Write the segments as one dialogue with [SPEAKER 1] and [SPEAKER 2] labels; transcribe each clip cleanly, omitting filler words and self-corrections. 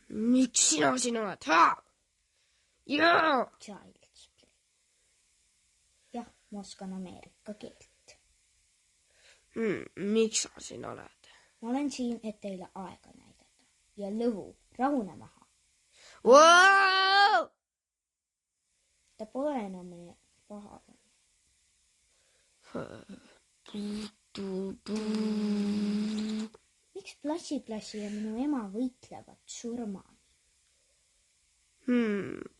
[SPEAKER 1] Miks sina siin oled? Jaa!
[SPEAKER 2] Child's Play. Jah, ma oskan Ameerika keelt.
[SPEAKER 1] Miks sa siin oled?
[SPEAKER 2] Ma olen siin, et teile aega näidata. Ja lõvu, rahune maha.
[SPEAKER 1] Wow!
[SPEAKER 2] Ta pole enam pahane. Miks Plassi ja minu ema võitlevad surmani?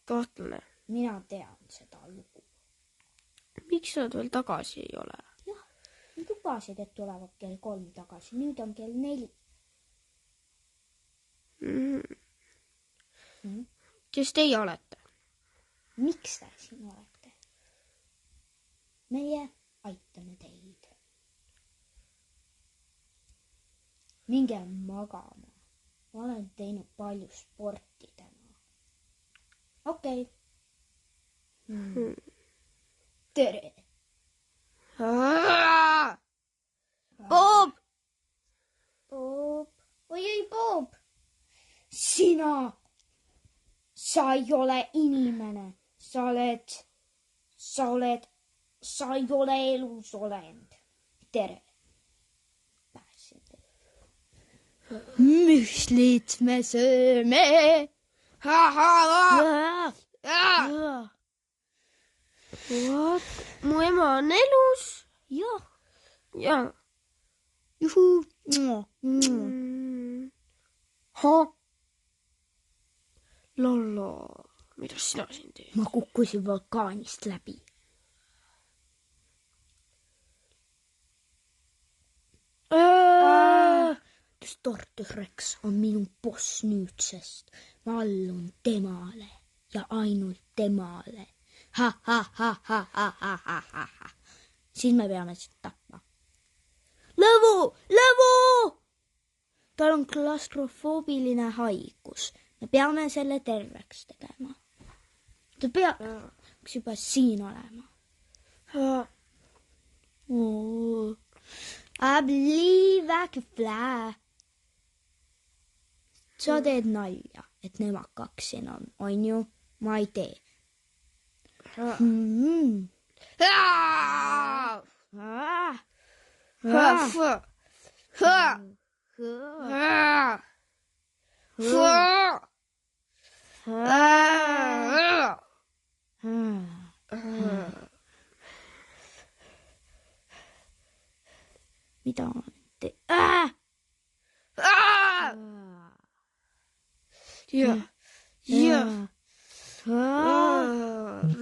[SPEAKER 1] Kahtlane.
[SPEAKER 2] Mina tean seda lugu.
[SPEAKER 1] Miks sa veel tagasi ei ole?
[SPEAKER 2] Jah, nad lubasid, et tulevad kell 3 tagasi. Nüüd on kell 4.
[SPEAKER 1] Kes teie olete?
[SPEAKER 2] Miks te siin olete? Meie aitame teid. Minge magama. Ma olen teinud palju sporti täna. Okei. Tere.
[SPEAKER 1] Bob!
[SPEAKER 2] Bob. Oi, Bob. Sina. Sa ei ole inimene. Sa ei ole elus olend. Tere. Pääsin teid. Müslit me sööme.
[SPEAKER 1] What? Mu ema on elus?
[SPEAKER 2] Jah.
[SPEAKER 1] Jaa.
[SPEAKER 2] Juhu.
[SPEAKER 1] Lollo, mida sina siin teed?
[SPEAKER 2] Ma kukkusin vulkaanist läbi. Tortus Rex on minu boss nüüdsest. Ma allun temale ja ainult temale. Siis me peame seda tapma. Lõvu! Tal on klastrofoobiline haigus. Me peame selle terveks tegema. Ta peaks juba siin olema. I believe I can fly. Sa teed nalja, et nemad 2 siin on ju? Ma ei tee. Mida ma teen?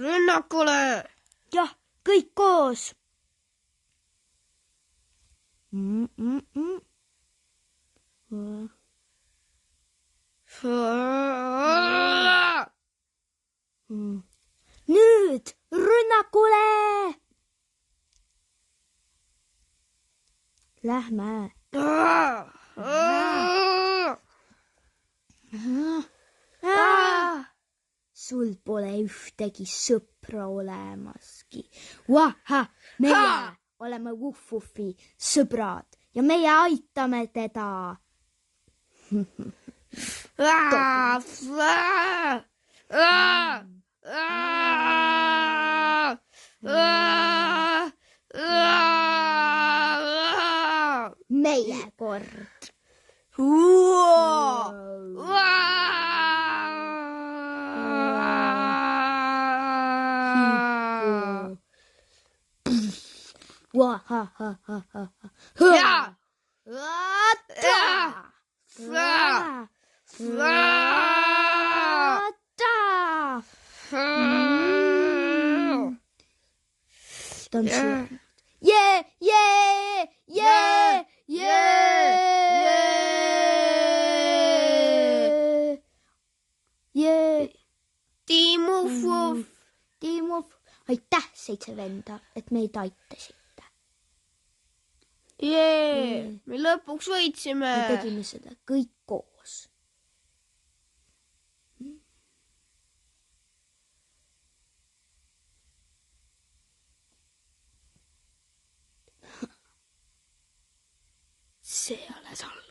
[SPEAKER 1] Rünnakule!
[SPEAKER 2] Jah, kõik koos! Nüüd rünnakule! Lähme. Sul pole ühtegi sõpra olemaski. Meie oleme Wuff-Wuffi sõbrad ja meie aitame teda. Meie kord. Tiimu, aitäh 7 venda, et meid aitasite.
[SPEAKER 1] Me lõpuks võitsime.
[SPEAKER 2] Me tegime seda kõik koos. see ei ole salvestatud.